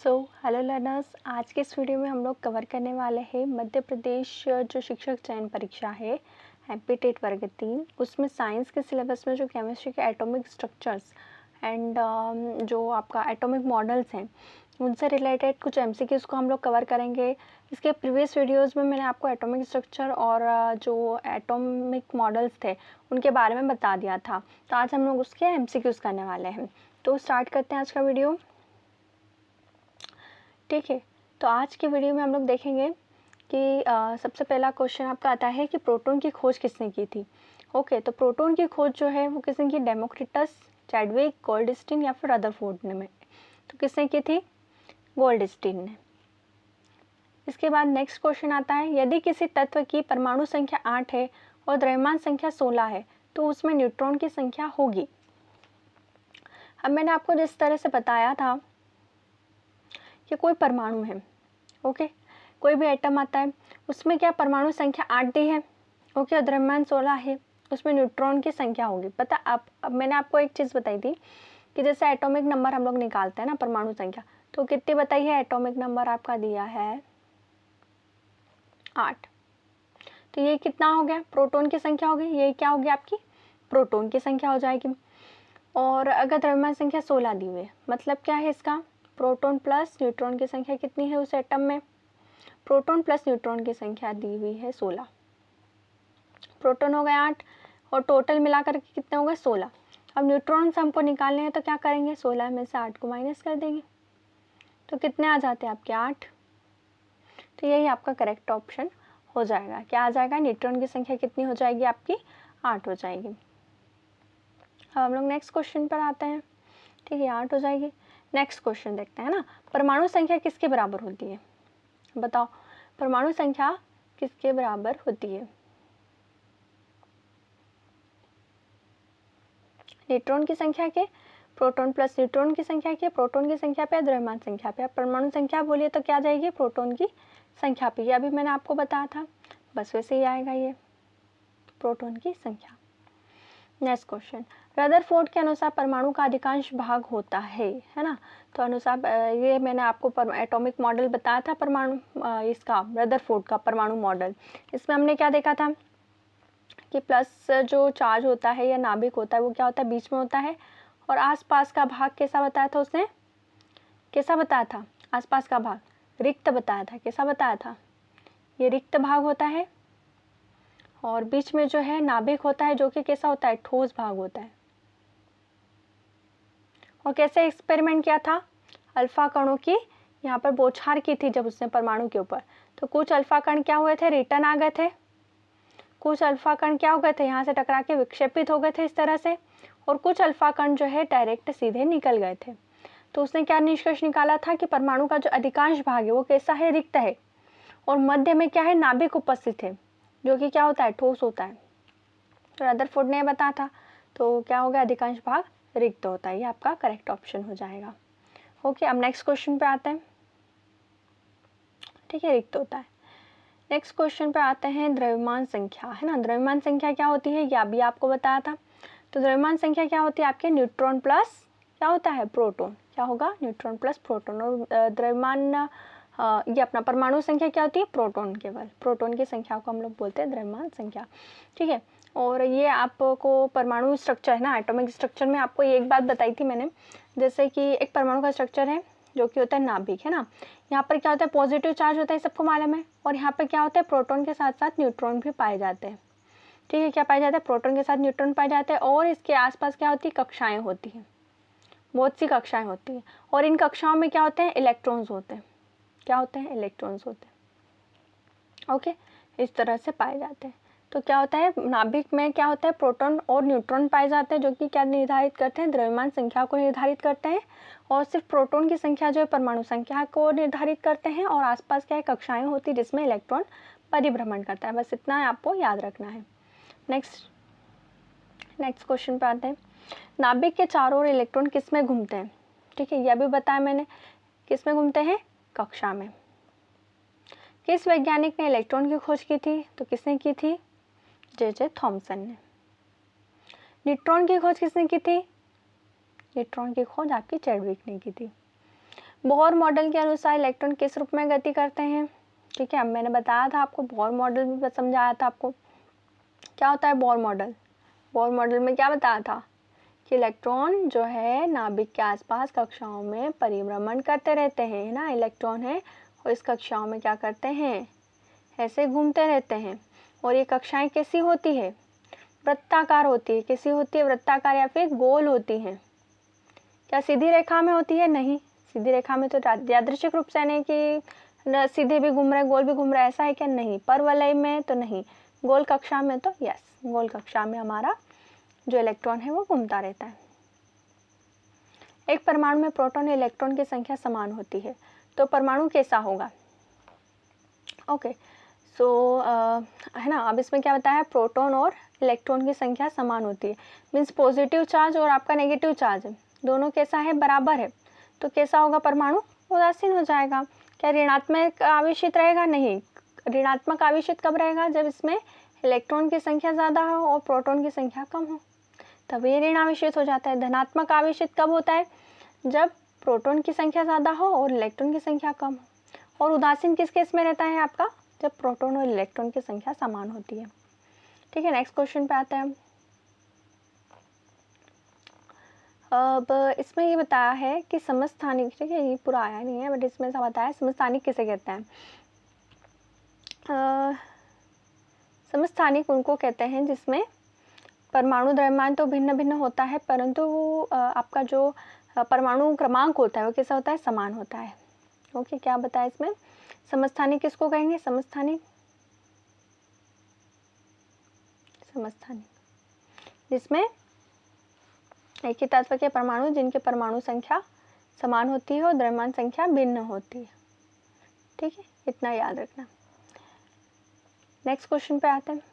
Hello learners, आज के इस वीडियो में हम लोग कवर करने वाले हैं मध्य प्रदेश जो शिक्षक चयन परीक्षा है एमपी टेट वर्ग 3, उसमें साइंस के सिलेबस में जो केमिस्ट्री के एटॉमिक स्ट्रक्चर्स एंड जो आपका एटॉमिक मॉडल्स हैं उनसे रिलेटेड कुछ एमसीक्यूज़ को हम लोग कवर करेंगे। इसके प्रीवियस वीडियोस में मैंने आपको एटॉमिक स्ट्रक्चर और जो एटॉमिक मॉडल्स थे उनके बारे में बता दिया था, तो आज हम लोग उसके एमसीक्यूज़ करने वाले हैं। तो स्टार्ट करते हैं आज का वीडियो। ठीक है, तो आज की वीडियो में हम लोग देखेंगे कि सबसे पहला क्वेश्चन आपका आता है कि प्रोटॉन की खोज किसने की थी। ओके, तो प्रोटॉन की खोज जो है वो किसने की, डेमोक्रिटस, चैडविक, गोल्डस्टीन या फिर रदरफोर्ड ने में। तो किसने की थी, गोल्डस्टीन ने। इसके बाद नेक्स्ट क्वेश्चन आता है, यदि किसी तत्व की परमाणु संख्या 8 है और द्रव्यमान संख्या 16 है तो उसमें न्यूट्रॉन की संख्या होगी। अब मैंने आपको जिस तरह से बताया था कि कोई परमाणु है, ओके, कोई भी एटम आता है उसमें क्या परमाणु संख्या 8 दी है, ओके, और द्रव्यमान 16 है, उसमें न्यूट्रॉन की संख्या होगी। पता अब मैंने आपको एक चीज़ बताई थी कि जैसे एटॉमिक नंबर हम लोग निकालते हैं ना परमाणु संख्या, तो कितनी बताई है, एटॉमिक नंबर आपका दिया है 8। तो ये कितना हो गया, प्रोटॉन की संख्या हो गई, ये क्या होगी आपकी प्रोटॉन की संख्या हो जाएगी। और अगर द्रव्यमान संख्या 16 दी हुई है, मतलब क्या है इसका, प्रोटॉन प्लस न्यूट्रॉन की संख्या कितनी है उस एटम में, प्रोटॉन प्लस न्यूट्रॉन की संख्या दी हुई है 16, प्रोटॉन हो गए 8 और टोटल मिलाकर के कितने हो गए 16। अब न्यूट्रॉन्स हमको निकालने हैं तो क्या करेंगे, 16 में से 8 को माइनस कर देंगे, तो कितने आ जाते हैं आपके 8। तो यही आपका करेक्ट ऑप्शन हो जाएगा। क्या आ जाएगा, न्यूट्रॉन की संख्या कितनी हो जाएगी आपकी, 8 हो जाएगी। अब हम लोग नेक्स्ट क्वेश्चन पर आते हैं। ठीक है, 8 हो जाएगी। नेक्स्ट क्वेश्चन देखते हैं ना, परमाणु संख्या किसके बराबर होती है, बताओ परमाणु संख्या किसके बराबर होती है। न्यूट्रॉन की संख्या के, प्रोटॉन प्लस न्यूट्रॉन की संख्या के, प्रोटॉन की संख्या पे, द्रव्यमान संख्या पे। परमाणु संख्या बोलिए तो क्या जाएगी, प्रोटॉन की संख्या पे, ये अभी मैंने आपको बताया था, बस वैसे ही आएगा ये प्रोटॉन की संख्या। नेक्स्ट क्वेश्चन, रदरफोर्ड के अनुसार परमाणु का अधिकांश भाग होता है ना। तो अनुसार ये मैंने आपको एटॉमिक मॉडल बताया था परमाणु इसका, रदरफोर्ड का परमाणु मॉडल। इसमें हमने क्या देखा था कि प्लस जो चार्ज होता है या नाभिक होता है वो क्या होता है, बीच में होता है, और आसपास का भाग कैसा बताया था उसने, कैसा बताया था, आसपास का भाग रिक्त बताया था, कैसा बताया था, ये रिक्त भाग होता है, और बीच में जो है नाभिक होता है जो कि कैसा होता है, ठोस भाग होता है। और कैसे एक्सपेरिमेंट किया था, अल्फा कणों की यहाँ पर बौछार की थी जब उसने परमाणु के ऊपर, तो कुछ अल्फा कण क्या हुए थे, रिटर्न आ गए थे, कुछ अल्फा कण क्या हो गए थे, यहाँ से टकरा के विक्षेपित हो गए थे इस तरह से, और कुछ अल्फा कण जो है डायरेक्ट सीधे निकल गए थे। तो उसने क्या निष्कर्ष निकाला था कि परमाणु का जो अधिकांश भाग है वो कैसा है, रिक्त है, और मध्य में क्या है, नाभिक उपस्थित है जो कि क्या होता है, ठोस होता है। तो रदरफोर्ड ने बताया था, तो क्या हो गया, अधिकांश भाग रिक्त होता है, ये आपका करेक्ट ऑप्शन हो जाएगा। ओके, अब नेक्स्ट क्वेश्चन पे आते हैं। ठीक है, रिक्त होता है। नेक्स्ट क्वेश्चन पे आते हैं, द्रव्यमान संख्या है ना, द्रव्यमान संख्या क्या होती है ये अभी आपको बताया था। तो द्रव्यमान संख्या क्या होती है आपके, न्यूट्रॉन प्लस क्या होता है, प्रोटॉन, क्या होगा, न्यूट्रॉन प्लस प्रोटॉन। और द्रव्यमान ये अपना परमाणु संख्या क्या होती है, प्रोटॉन, केवल प्रोटॉन की संख्या को हम लोग बोलते हैं द्रव्यमान संख्या। ठीक है, और ये आपको परमाणु स्ट्रक्चर है ना, एटॉमिक स्ट्रक्चर में आपको ये एक बात बताई थी मैंने, जैसे कि एक परमाणु का स्ट्रक्चर है जो कि होता है नाभिक है ना, यहाँ पर क्या होता है, पॉजिटिव चार्ज होता है, सबको मालूम है, और यहाँ पर क्या होता है, प्रोटॉन के साथ साथ न्यूट्रॉन भी पाए जाते हैं। ठीक है, क्या पाए जाते हैं, प्रोटॉन के साथ न्यूट्रॉन पाए जाते हैं, और इसके आसपास क्या होती है, कक्षाएं होती हैं, बहुत सी कक्षाएं होती हैं, और इन कक्षाओं में क्या होते हैं, इलेक्ट्रॉन्स होते हैं, क्या होते हैं, इलेक्ट्रॉन्स होते हैं। ओके, इस तरह से पाए जाते हैं। तो क्या होता है, नाभिक में क्या होता है, प्रोटॉन और न्यूट्रॉन पाए जाते हैं जो कि क्या निर्धारित करते हैं, द्रव्यमान संख्या को निर्धारित करते हैं, और सिर्फ प्रोटॉन की संख्या जो है परमाणु संख्या को निर्धारित करते हैं, और आसपास क्या है, कक्षाएं होती है जिसमें इलेक्ट्रॉन परिभ्रमण करता है। बस इतना आपको याद रखना है। नेक्स्ट क्वेश्चन पे आते हैं, नाभिक के चारों ओर इलेक्ट्रॉन किस में घूमते हैं। ठीक है, यह भी बताया मैंने, किस में घूमते हैं, कक्षा में। किस वैज्ञानिक ने इलेक्ट्रॉन की खोज की थी, तो किसने की थी, जे थॉमसन ने। न्यूट्रॉन की खोज किसने की थी, न्यूट्रॉन की खोज आपकी चैडविक ने की थी। बोहर मॉडल के अनुसार इलेक्ट्रॉन किस रूप में गति करते हैं? ठीक है, अब मैंने बताया था आपको, बोहर मॉडल भी समझाया था आपको। क्या होता है बोहर मॉडल? बोहर मॉडल में क्या बताया था कि इलेक्ट्रॉन जो है नाभिक के आसपास कक्षाओं में परिभ्रमण करते रहते हैं, है ना। इलेक्ट्रॉन है और इस कक्षाओं में क्या करते हैं, ऐसे घूमते रहते हैं। और ये कक्षाएं कैसी होती है? वृत्ताकार होती है। कैसी होती है? वृत्ताकार या फिर गोल होती हैं। क्या सीधी रेखा में होती है? नहीं, सीधी रेखा में तो यादृच्छिक रूप से, यानी कि सीधे भी घूम रहे गोल भी घूम रहे, ऐसा है क्या? नहीं। परवलय में तो नहीं, गोल कक्षा में तो यस, गोल कक्षा में हमारा जो इलेक्ट्रॉन है वो घूमता रहता है। एक परमाणु में प्रोटॉन और इलेक्ट्रॉन की संख्या समान होती है तो परमाणु कैसा होगा? ओके, सो है ना। अब इसमें क्या बताया है? प्रोटॉन और इलेक्ट्रॉन की संख्या समान होती है, मीन्स पॉजिटिव चार्ज और आपका नेगेटिव चार्ज दोनों कैसा है? बराबर है। तो कैसा होगा परमाणु? उदासीन हो जाएगा। क्या ऋणात्मक आवेशित रहेगा? नहीं। ऋणात्मक आवेशित कब रहेगा? जब इसमें इलेक्ट्रॉन की संख्या ज़्यादा हो और प्रोटॉन की संख्या कम हो, तब ये ऋण आवेशित हो जाता है। धनात्मक आवेशित कब होता है? जब प्रोटॉन की संख्या ज़्यादा हो और इलेक्ट्रॉन की संख्या कम हो। और उदासीन किस केस में रहता है आपका? जब प्रोटॉन और इलेक्ट्रॉन की संख्या समान होती है। ठीक है, नेक्स्ट क्वेश्चन पे आते हैं हम। अब इसमें ये बताया है कि समस्थानिक, ठीक है, ये पूरा आया नहीं है बट इसमें सब बताया है समस्थानिक किसे कहते हैं। समस्थानिक उनको कहते हैं जिसमें परमाणु द्रव्यमान तो भिन्न भिन्न होता है, परंतु आपका जो परमाणु क्रमांक होता है वो कैसा होता है? समान होता है। ओके, क्या बताया इसमें? समस्थानिक किसको कहेंगे? समस्थानिक, समस्थानिक जिसमें एक ही तत्व के परमाणु जिनके परमाणु संख्या समान होती है और द्रव्यमान संख्या भिन्न होती है। ठीक है, इतना याद रखना। नेक्स्ट क्वेश्चन पे आते हैं।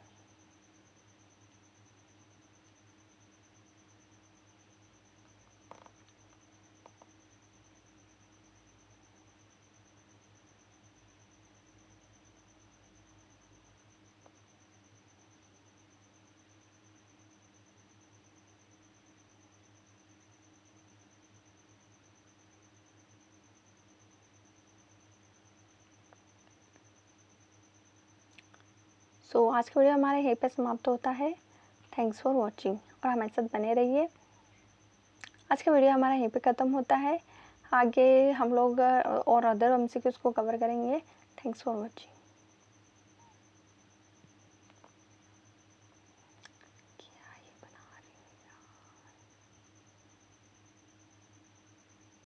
सो आज का वीडियो हमारा यहीं पे समाप्त होता है। थैंक्स फॉर वॉचिंग और हमारे साथ बने रहिए। आज का वीडियो हमारा यहीं पे ख़त्म होता है। आगे हम लोग और अदर एमसीक्यूज़ को कवर करेंगे। Thanks for watching.